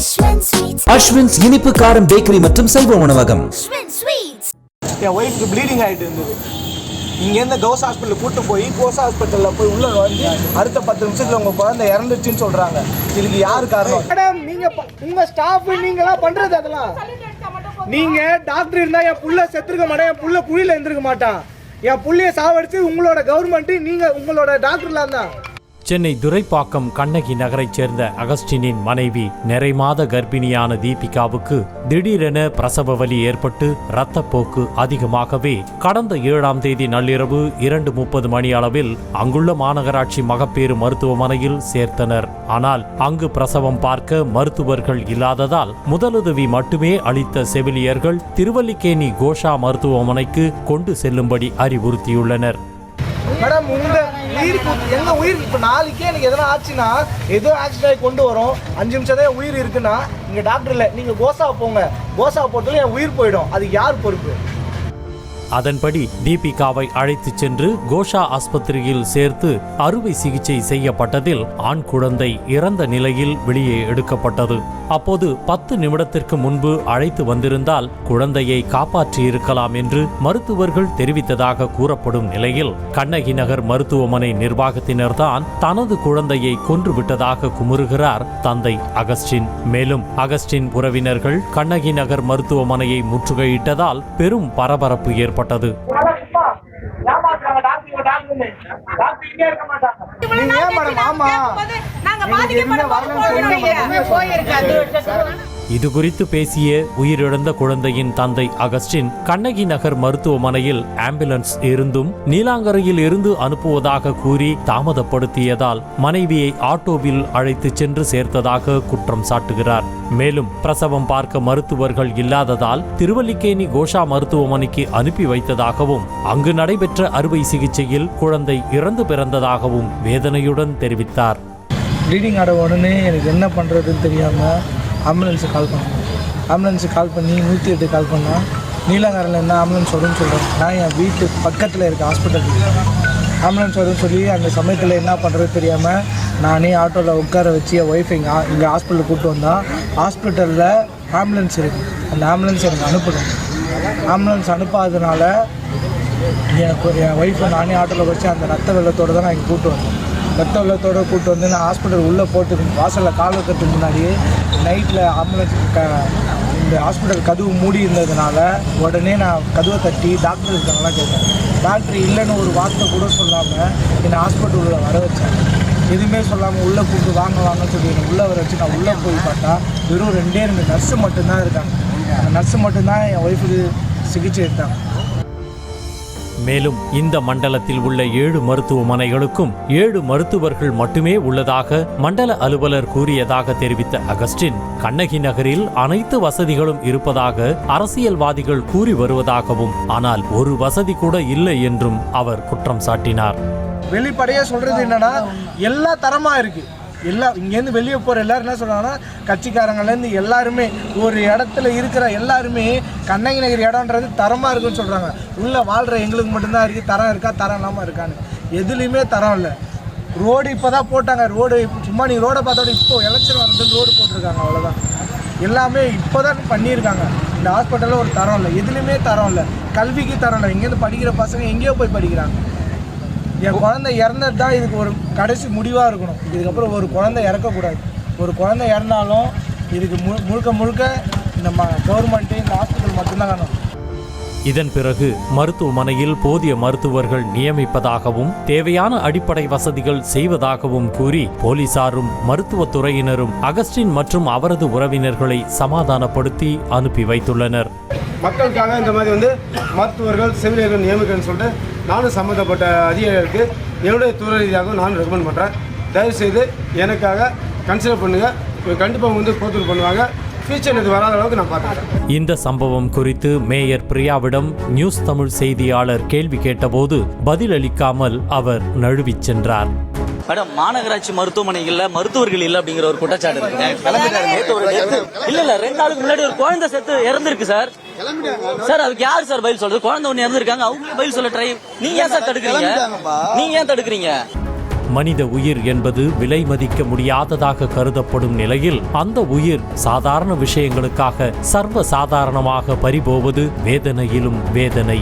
அஸ்வின்ஸ் இனிப்பு காரம் பேக்கரி மற்றும் செல்வ உணவகம். என் ஒய்ஃபுக்கு ப்ளீடிங் ஆகிட்டு இருந்தது. இங்கேருந்து கவுஸ் ஹாஸ்பிட்டலுக்கு கூட்டு போய் கோஸ் ஹாஸ்பிட்டலில் போய் உள்ள வந்து அடுத்த 10 நிமிஷத்தில் உங்கள் குழந்தை இறந்துச்சுன்னு சொல்கிறாங்க. இதுக்கு யார் காரணம்? மேடம், நீங்கள் உங்கள் ஸ்டாஃப் நீங்களாம் பண்ணுறது அதெல்லாம். நீங்கள் டாக்டர் இருந்தால் என் புள்ள செத்துருக்க மாட்டேன், என் புள்ள குழியில் இருந்திருக்க மாட்டான். என் புள்ளைய சாவடிச்சு உங்களோட கவர்மெண்ட்டு நீங்கள் உங்களோட டாக்டர்லாம் தான். சென்னை துரைப்பாக்கம் கண்ணகி நகரைச் சேர்ந்த அகஸ்டினின் மனைவி நிறைமாத கர்ப்பிணியான தீபிகாவுக்கு திடீரென பிரசவ வலி ஏற்பட்டு இரத்தப்போக்கு அதிகமாகவே கடந்த 7ஆம் தேதி நள்ளிரவு 2:30 மணி அளவில் அங்குள்ள மாநகராட்சி மகப்பேறு மருத்துவமனையில் சேர்த்தனர். ஆனால் அங்கு பிரசவம் பார்க்க மருத்துவர்கள் இல்லாததால் முதலுதவி மட்டுமே அளித்த செவிலியர்கள் திருவல்லிக்கேணி கோஷா மருத்துவமனைக்கு கொண்டு செல்லும்படி அறிவுறுத்தியுள்ளனர். மேடம், எங்க உயிர் இப்போ நாளைக்கே எனக்கு எதனா ஆச்சுன்னா ஏதோ ஆக்சிடென்ட் கொண்டு வரும். 5 நிமிஷம் தான் உயிர் இருக்குன்னா இங்கே டாக்டர் இல்லை, நீங்கள் கோசா போங்க. கோசா போட்டாலும் என் உயிர் போயிடும். அது யார் பொறுப்பு? அதன்படி தீபிகாவை அழைத்துச் சென்று கோஷா ஆஸ்பத்திரியில் சேர்த்து அறுவை சிகிச்சை செய்யப்பட்டதில் ஆண் குழந்தை இறந்த நிலையில் வெளியே எடுக்கப்பட்டது. அப்போது 10 நிமிடத்திற்கு முன்பு அழைத்து வந்திருந்தால் குழந்தையை காப்பாற்றியிருக்கலாம் என்று மருத்துவர்கள் தெரிவித்ததாக கூறப்படும் நிலையில் கண்ணகி நகர் மருத்துவமனை நிர்வாகத்தினர்தான் தனது குழந்தையை கொன்றுவிட்டதாக குமுறுகிறார் தந்தை அகஸ்டின். மேலும் அகஸ்டின் உறவினர்கள் கண்ணகி நகர் மருத்துவமனையை முற்றுகையிட்டதால் பெரும் பரபரப்பு ஏற்பட்டது. இது குறித்து பேசிய உயிரிழந்த குழந்தையின் தந்தை அகஸ்டின் கண்ணகி நகர் மருத்துவமனையில் ஆம்புலன்ஸ் இருந்தும் நீலாங்கரையில் இருந்து அனுப்புவதாக கூறி தாமதப்படுத்தியதால் மனைவியை ஆட்டோவில் அழைத்து சென்று சேர்த்ததாக குற்றம் சாட்டுகிறார். மேலும் பிரசவம் பார்க்க மருத்துவர்கள் இல்லாததால் திருவல்லிக்கேணி கோஷா மருத்துவமனைக்கு அனுப்பி வைத்ததாகவும் அங்கு நடைபெற்ற அறுவை சிகிச்சையில் குழந்தை இறந்து பிறந்ததாகவும் வேதனையுடன் தெரிவித்தார். ப்ளீடிங் ஆட உடனே எனக்கு என்ன பண்ணுறதுன்னு தெரியாமல் ஆம்புலன்ஸுக்கு கால் பண்ணி 108 கால் பண்ணால் நீலாங்கரில் என்ன ஆம்புலன்ஸ் வரும்னு சொல்கிறேன். நான் என் வீட்டு பக்கத்தில் இருக்க ஹாஸ்பிட்டலுக்கு ஆம்புலன்ஸ் வரும்னு சொல்லி அந்த சமயத்தில் என்ன பண்ணுறது தெரியாமல் நானே ஆட்டோவில் உட்கார வச்சு என் ஒய்ஃபை இங்கே ஹாஸ்பிட்டலுக்கு கூப்பிட்டு வந்தால் ஹாஸ்பிட்டலில் ஆம்புலன்ஸ் இருக்குது. அந்த ஆம்புலன்ஸ் எனக்கு அனுப்பணும். ஆம்புலன்ஸ் அனுப்பாததுனால என் ஒய்ஃபை நானே ஆட்டோவில் வச்சு அந்த ரத்த வெள்ளத்தோடு தான் நான் இங்கே கூப்பிட்டு வந்தேன். ரத்த வெள்ளத்தோடு கூப்பிட்டு வந்து நான் ஹாஸ்பிட்டல் உள்ளே போட்டு வாசலில் கால் வைக்கிறதுக்கு முன்னாடியே நைட்டில் ஆம்புலன்ஸ் இந்த ஹாஸ்பிட்டல் கதவு மூடி இருந்ததுனால உடனே நான் கதவை தட்டி டாக்டர் இருக்காங்களாம் கேட்டேன். டாக்டர் இல்லைன்னு ஒரு வார்த்தை கூட சொல்லாமல் என்னை ஹாஸ்பிட்டலில் வர வச்சேன். எதுவுமே சொல்லாமல் உள்ளே கூப்பிட்டு வாங்கன்னு சொல்லி என்னை உள்ளே வர வச்சு நான் உள்ளே போய் பார்த்தா வெறும் 2 நர்ஸு மட்டும்தான் இருக்காங்க. அந்த நர்ஸு மட்டும்தான் என் ஒய்ஃபுக்கு சிகிச்சை எடுத்தாங்க. மேலும் இந்த மண்டலத்தில் உள்ள 7 மருத்துவமனைகளுக்கும் 7 மருத்துவர்கள் மட்டுமே உள்ளதாக மண்டல அலுவலர் கூறியதாக தெரிவித்த அகஸ்டின் கண்ணகி நகரில் அனைத்து வசதிகளும் இருப்பதாக அரசியல்வாதிகள் கூறி வருவதாகவும் ஆனால் ஒரு வசதி கூட இல்லை என்றும் அவர் குற்றம் சாட்டினார். வெளிப்படையாக சொல்கிறது என்னன்னா எல்லா தரமாக இருக்குது. இங்கேருந்து வெளியே போகிற எல்லோரும் என்ன சொல்கிறாங்கன்னா கட்சிக்காரங்கலேருந்து எல்லாருமே ஒரு இடத்துல இருக்கிற எல்லாருமே கண்ணகி நகர் இடம்ன்றது தரமாக இருக்குன்னு சொல்கிறாங்க. உள்ளே வாழ்கிற எங்களுக்கு மட்டும்தான் இருக்குது. தரம் இருக்கா, தரம் இல்லாமல் இருக்கான்னு எதுலேயுமே தரம் இல்லை. ரோடு இப்போ தான் போட்டாங்க. ரோடு சும்மா நீங்கள் ரோடை பார்த்தோட இப்போது எலெக்ஷன் வரதுக்கு ரோடு போட்டிருக்காங்க, அவ்வளோதான். எல்லாமே இப்போ தான் பண்ணியிருக்காங்க. இந்த ஹாஸ்பிட்டலில் ஒரு தரம் இல்லை, எதுலேயுமே தரம் இல்லை. கல்விக்கு தரம் இல்லை. இங்கேருந்து படிக்கிற பசங்க எங்கேயோ போய் படிக்கிறாங்க. என் குழந்தை இறந்தது தான் இதுக்கு ஒரு கடைசி முடிவாக இருக்கணும். இதுக்கப்புறம் ஒரு குழந்தை இறக்கக்கூடாது. ஒரு குழந்தை இறந்தாலும் இதுக்கு முழுக்க இந்த கவர்மெண்ட்டு இந்த ஹாஸ்பிட்டல் மட்டும்தான் காணும். இதன் பிறகு மருத்துவமனையில் போதிய மருத்துவர்கள் நியமிப்பதாகவும் தேவையான அடிப்படை வசதிகள் செய்வதாகவும் கூறி போலீசாரும் மருத்துவத்துறையினரும் அகஸ்டின் மற்றும் அவரது உறவினர்களை சமாதானப்படுத்தி அனுப்பி வைத்துள்ளனர். மக்களுக்காக இந்த மாதிரி மருத்துவர்கள் செவிலியர்கள் நியமிக்கணும்னு சொல்லிட்டு நானும் சம்மந்தப்பட்ட அதிகாரிகளுக்கு என்னுடைய துறை ரீதியாக நானும் ரெக்கமெண்ட் பண்ணுறேன். தயவுசெய்து எனக்காக கன்சிடர் பண்ணுங்கள். கண்டிப்பாக கோத்தூர் பண்ணுவாங்க. ஃபியூச்சர் இது வராத அளவுக்கு நான் பார்த்துக்கிறேன். இந்த சம்பவம் குறித்து மேயர் பிரியாவிடம் நியூஸ் தமிழ் செய்தியாளர் கேள்வி கேட்டபோது பதிலளிக்காமல் அவர் நழுவிச் சென்றார். மேடம், மாநகராட்சி மருத்துவமனைகள்ல மருத்துவர்கள் இல்ல அப்படிங்கிற ஒரு குற்றச்சாட்டு இருக்கு. இல்ல 2 நாளுக்கு முன்னாடி ஒரு குழந்தை செத்து இறந்திருக்கு சார். சார் அதுக்கு யாரு சார் பதில் சொல்றது? குழந்தை ஒண்ணு இறந்திருக்காங்க, அவங்க பதில் சொல்ல ட்ரை. நீங்க ஏன் சார் தடுக்கிறீங்க? மனித உயிர் என்பது விலை மதிக்க முடியாததாக கருதப்படும் நிலையில் அந்த உயிர் சாதாரண விஷயங்களுக்காக சர்வ சாதாரணமாக பறிபோவது வேதனையிலும் வேதனை.